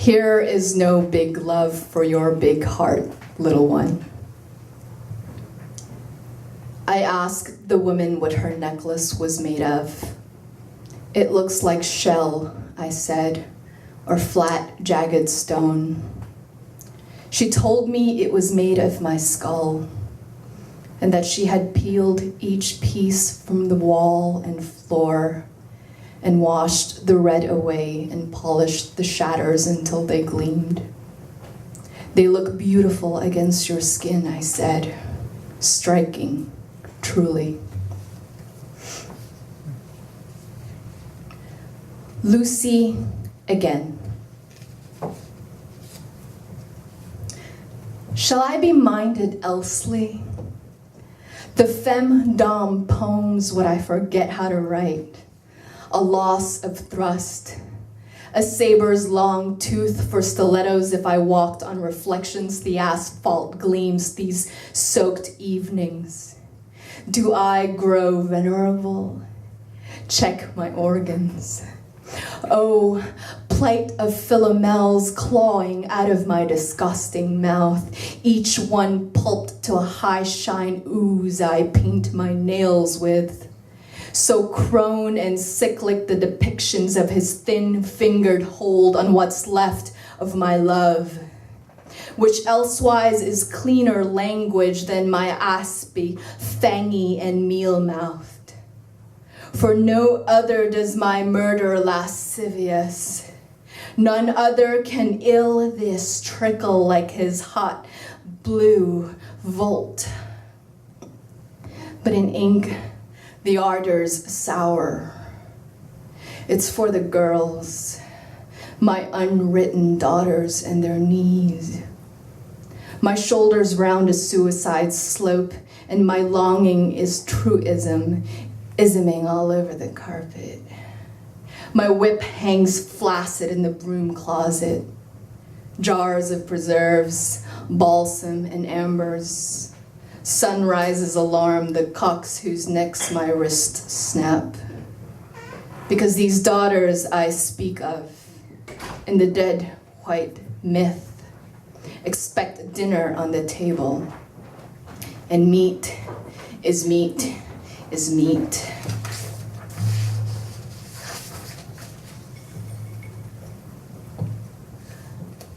Here is no big love for your big heart, little one. I asked the woman what her necklace was made of. It looks like shell, I said, or flat, jagged stone. She told me it was made of my skull, and that she had peeled each piece from the wall and floor and washed the red away and polished the shatters until they gleamed. They look beautiful against your skin, I said. Striking, truly. Lucy again. Shall I be minded elsely? The femme-dom poems what I forget how to write. A loss of thrust. A saber's long tooth for stilettos if I walked on reflections the asphalt gleams these soaked evenings. Do I grow venerable? Check my organs. Oh, plight of Philomels clawing out of my disgusting mouth, each one pulped to a high-shine ooze I paint my nails with. So crone and cyclic the depictions of his thin-fingered hold on what's left of my love, which elsewise is cleaner language than my aspy, fangy, and meal-mouthed. For no other does my murder lascivious. None other can ill this trickle like his hot blue volt. But in ink, the ardor's sour. It's for the girls, my unwritten daughters and their knees. My shoulders round a suicide slope, and my longing is truism, isming all over the carpet. My whip hangs flaccid in the broom closet. Jars of preserves, balsam and ambers. Sunrises alarm the cocks whose necks my wrist snap. Because these daughters I speak of, in the dead white myth, expect dinner on the table. And meat is meat is meat.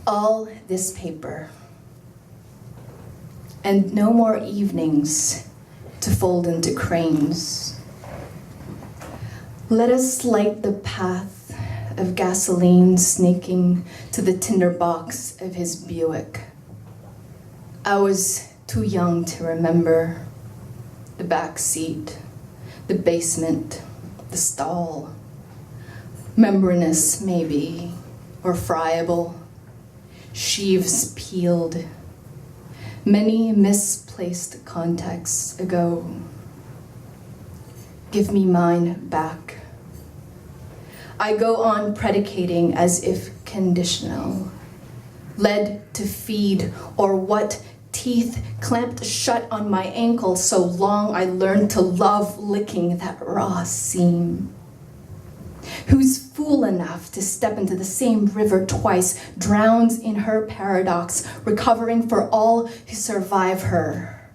All this paper, and no more evenings to fold into cranes. Let us light the path of gasoline snaking to the tinderbox of his Buick. I was too young to remember the back seat, the basement, the stall. Membranous, maybe, or friable. Sheaves peeled. Many misplaced contexts ago. Give me mine back. I go on predicating as if conditional. Led to feed, or what teeth clamped shut on my ankle so long I learned to love licking that raw seam. Who's fool enough to step into the same river twice, drowns in her paradox, recovering for all who survive her.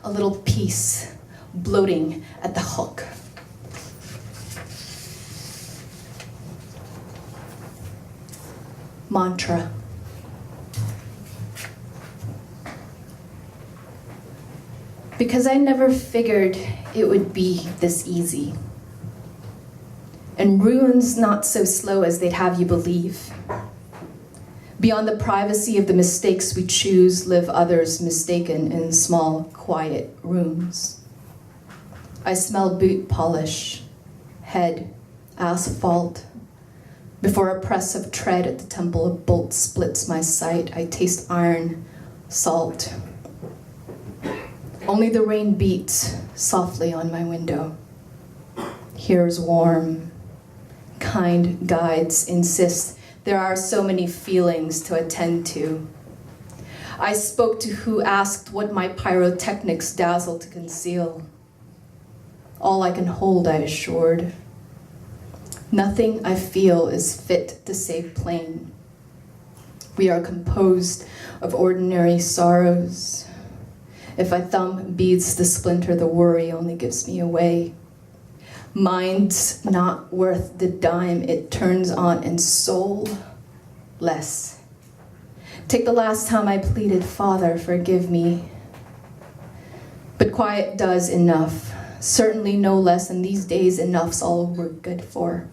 A little piece bloating at the hook. Mantra. Because I never figured it would be this easy. And ruins not so slow as they'd have you believe. Beyond the privacy of the mistakes we choose, live others mistaken in small, quiet rooms. I smell boot polish, head, asphalt. Before a press of tread at the temple of bolt splits my sight, I taste iron, salt. Only the rain beats softly on my window. Here's warm. Kind guides insist there are so many feelings to attend to. I spoke to who asked what my pyrotechnics dazzle to conceal. All I can hold, I assured. Nothing I feel is fit to say plain. We are composed of ordinary sorrows. If my thumb beats the splinter, the worry only gives me away. Mind's not worth the dime it turns on, and soul less. Take the last time I pleaded, Father, forgive me. But quiet does enough, certainly no less, and these days enough's all we're good for.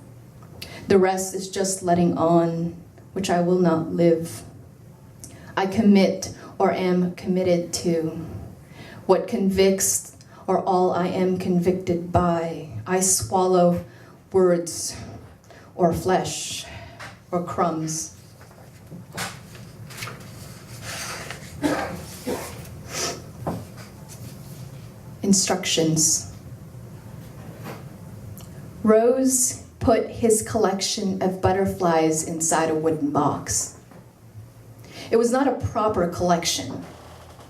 The rest is just letting on, which I will not live. I commit or am committed to. What convicts or all I am convicted by. I swallow words or flesh or crumbs. Instructions. Rose put his collection of butterflies inside a wooden box. It was not a proper collection.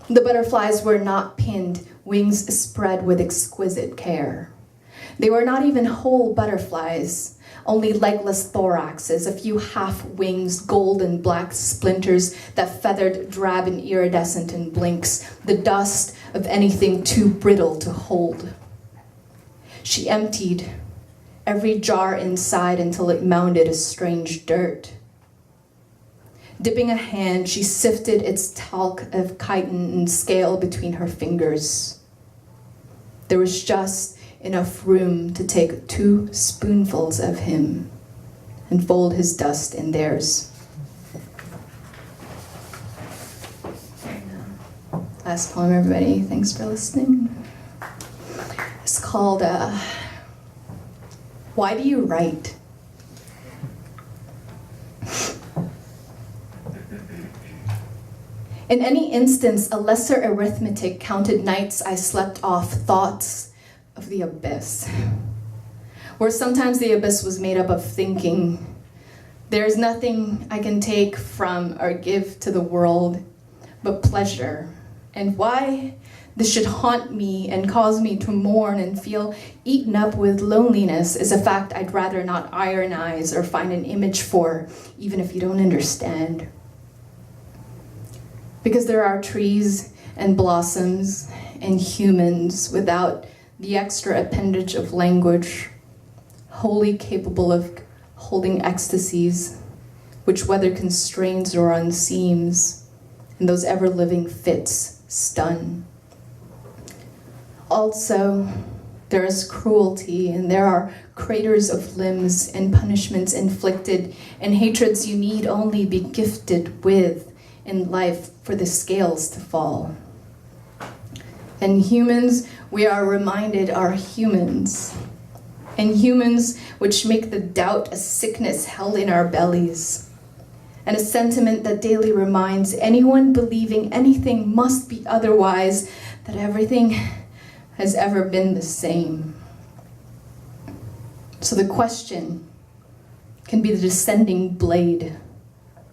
The butterflies were not pinned, wings spread with exquisite care. They were not even whole butterflies, only legless thoraxes, a few half wings, gold and black splinters that feathered drab and iridescent in blinks, the dust of anything too brittle to hold. She emptied every jar inside until it mounded a strange dirt. Dipping a hand, she sifted its talc of chitin and scale between her fingers. There was just enough room to take 2 spoonfuls of him and fold his dust in theirs. Last poem, everybody. Thanks for listening. It's called, Why Do You Write? In any instance, a lesser arithmetic counted nights I slept off thoughts of the abyss, where sometimes the abyss was made up of thinking. There's nothing I can take from or give to the world but pleasure. And why this should haunt me and cause me to mourn and feel eaten up with loneliness is a fact I'd rather not ironize or find an image for, even if you don't understand. Because there are trees and blossoms and humans without the extra appendage of language, wholly capable of holding ecstasies, which whether constrains or unseams, and those ever-living fits stun. Also, there is cruelty, and there are craters of limbs and punishments inflicted, and hatreds you need only be gifted with in life for the scales to fall. And humans, we are reminded, are humans. And humans which make the doubt a sickness held in our bellies. And a sentiment that daily reminds anyone believing anything must be otherwise, that everything has ever been the same. So the question can be the descending blade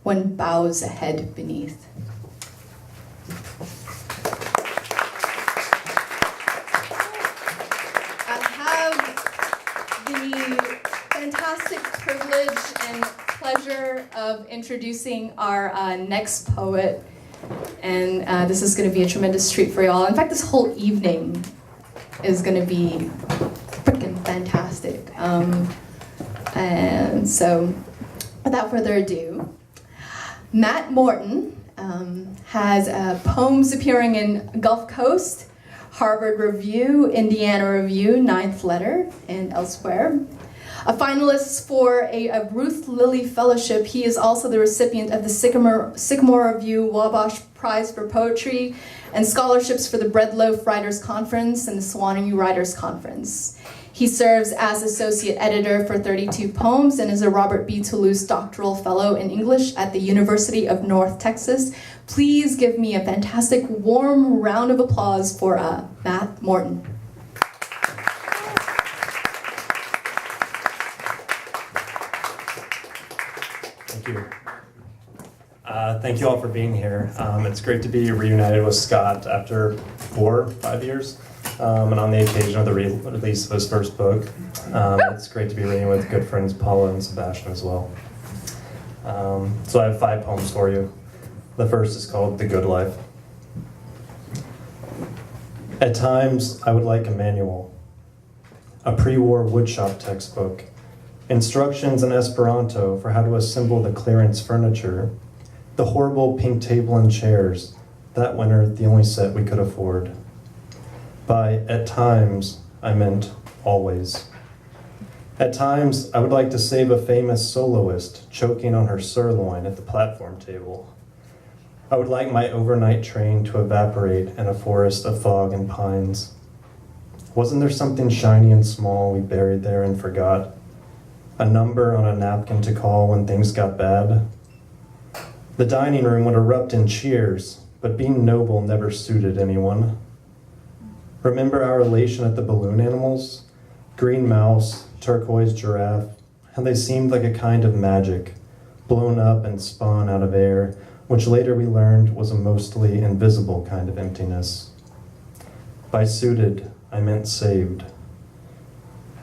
one bows a head beneath. I have the fantastic privilege and pleasure of introducing our next poet, and this is going to be a tremendous treat for y'all. In fact, this whole evening is going to be freaking fantastic. And so, without further ado, Matt Morton has poems appearing in Gulf Coast, Harvard Review, Indiana Review, Ninth Letter, and elsewhere. A finalist for a Ruth Lilly Fellowship, he is also the recipient of the Sycamore Review Wabash Prize for Poetry and scholarships for the Bread Loaf Writers Conference and the Sewanee Writers Conference. He serves as associate editor for 32 Poems and is a Robert B. Toulouse Doctoral Fellow in English at the University of North Texas. Please give me a fantastic warm round of applause for Matt Morton. Thank you. Thank you all for being here. It's great to be reunited with Scott after 4 or 5 years. And on the occasion of the release of his first book. It's great to be reading with good friends Paula and Sebastian as well. So I have 5 poems for you. The first is called The Good Life. At times, I would like a manual, a pre-war woodshop textbook, instructions in Esperanto for how to assemble the clearance furniture, the horrible pink table and chairs, that winter the only set we could afford. By at times, I meant always. At times, I would like to save a famous soloist choking on her sirloin at the platform table. I would like my overnight train to evaporate in a forest of fog and pines. Wasn't there something shiny and small we buried there and forgot? A number on a napkin to call when things got bad? The dining room would erupt in cheers, but being noble never suited anyone. Remember our elation at the balloon animals? Green mouse, turquoise giraffe, how they seemed like a kind of magic, blown up and spun out of air, which later we learned was a mostly invisible kind of emptiness. By suited, I meant saved.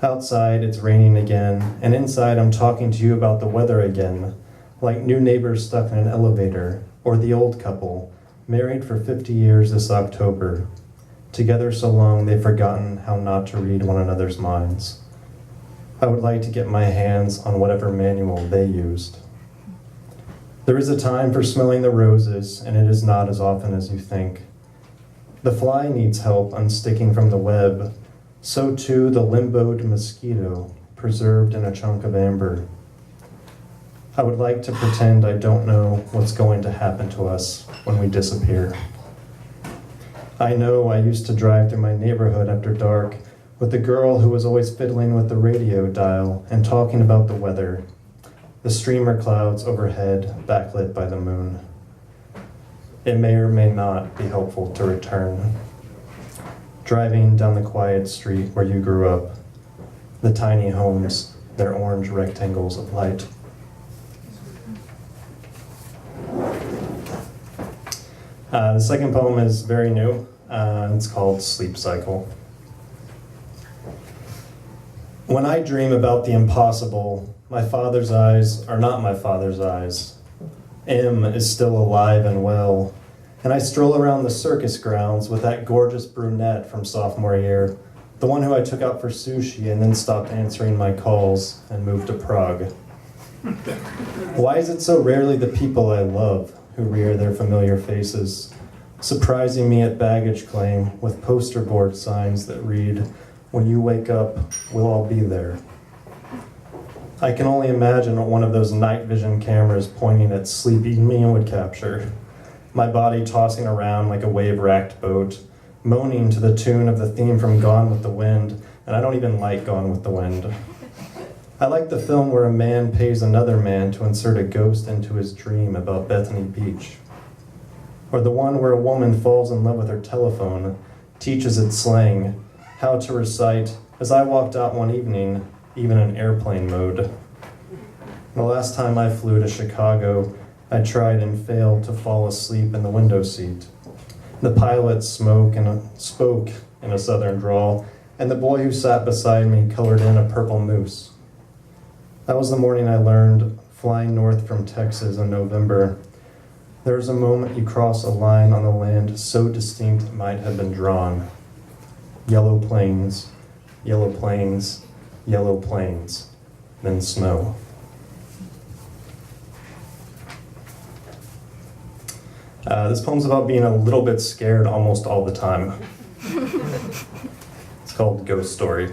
Outside, it's raining again, and inside I'm talking to you about the weather again, like new neighbors stuck in an elevator, or the old couple, married for 50 years this October, together so long they've forgotten how not to read one another's minds. I would like to get my hands on whatever manual they used. There is a time for smelling the roses, and it is not as often as you think. The fly needs help unsticking from the web, so too the limboed mosquito, preserved in a chunk of amber. I would like to pretend I don't know what's going to happen to us when we disappear. I know I used to drive through my neighborhood after dark with the girl who was always fiddling with the radio dial and talking about the weather, the streamer clouds overhead backlit by the moon. It may or may not be helpful to return. Driving down the quiet street where you grew up, the tiny homes, their orange rectangles of light. The second poem is very new. It's called Sleep Cycle. When I dream about the impossible, my father's eyes are not my father's eyes. M is still alive and well, and I stroll around the circus grounds with that gorgeous brunette from sophomore year, the one who I took out for sushi and then stopped answering my calls and moved to Prague. Why is it so rarely the people I love who rear their familiar faces, surprising me at baggage claim with poster board signs that read, "When you wake up, we'll all be there"? I can only imagine what one of those night vision cameras pointing at sleepy me would capture. My body tossing around like a wave-racked boat, moaning to the tune of the theme from Gone with the Wind, and I don't even like Gone with the Wind. I like the film where a man pays another man to insert a ghost into his dream about Bethany Beach. Or the one where a woman falls in love with her telephone, teaches it slang, how to recite, "As I walked out one evening," even in airplane mode. The last time I flew to Chicago, I tried and failed to fall asleep in the window seat. The pilot spoke in a southern drawl, and the boy who sat beside me colored in a purple moose. That was the morning I learned, flying north from Texas in November, there is a moment you cross a line on the land so distinct it might have been drawn. Yellow plains, yellow plains, yellow plains, then snow. This poem's about being a little bit scared almost all the time. It's called Ghost Story.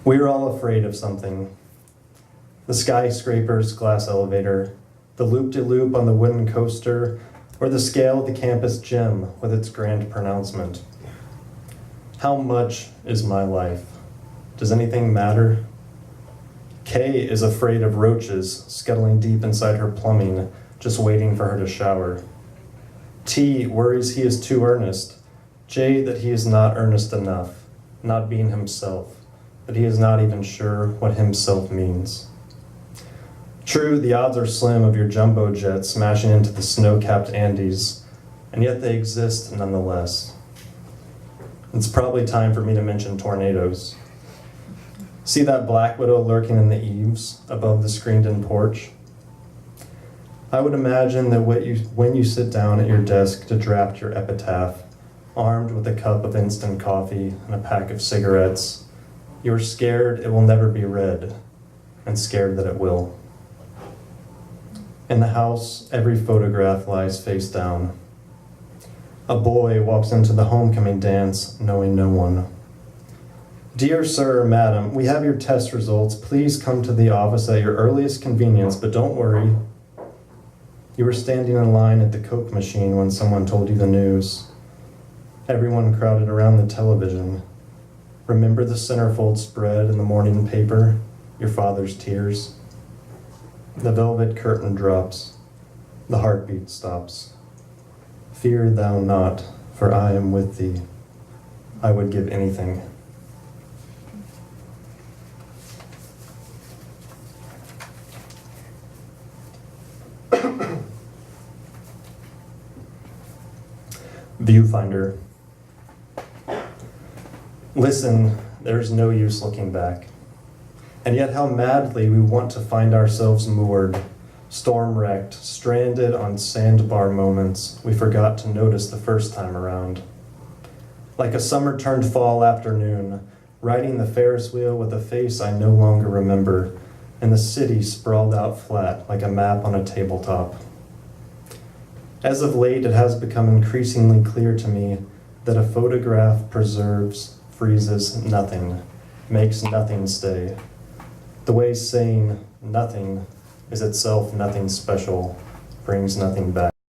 We are all afraid of something. The skyscraper's glass elevator, the loop-de-loop on the wooden coaster, or the scale of the campus gym with its grand pronouncement. How much is my life? Does anything matter? Kay is afraid of roaches scuttling deep inside her plumbing, just waiting for her to shower. T worries he is too earnest. J that he is not earnest enough, not being himself, that he is not even sure what himself means. True, the odds are slim of your jumbo jet smashing into the snow-capped Andes, and yet they exist nonetheless. It's probably time for me to mention tornadoes. See that black widow lurking in the eaves above the screened-in porch? I would imagine that when you sit down at your desk to draft your epitaph, armed with a cup of instant coffee and a pack of cigarettes, you're scared it will never be read, and scared that it will. In the house, every photograph lies face down. A boy walks into the homecoming dance, knowing no one. Dear sir or madam, we have your test results. Please come to the office at your earliest convenience, but don't worry. You were standing in line at the Coke machine when someone told you the news. Everyone crowded around the television. Remember the centerfold spread in the morning paper? Your father's tears? The velvet curtain drops. The heartbeat stops. Fear thou not, for I am with thee. I would give anything. Viewfinder. Listen, there's no use looking back. And yet how madly we want to find ourselves moored, storm-wrecked, stranded on sandbar moments we forgot to notice the first time around. Like a summer-turned-fall afternoon, riding the Ferris wheel with a face I no longer remember, and the city sprawled out flat like a map on a tabletop. As of late, it has become increasingly clear to me that a photograph preserves, freezes nothing, makes nothing stay. The way saying nothing is itself nothing special, brings nothing back.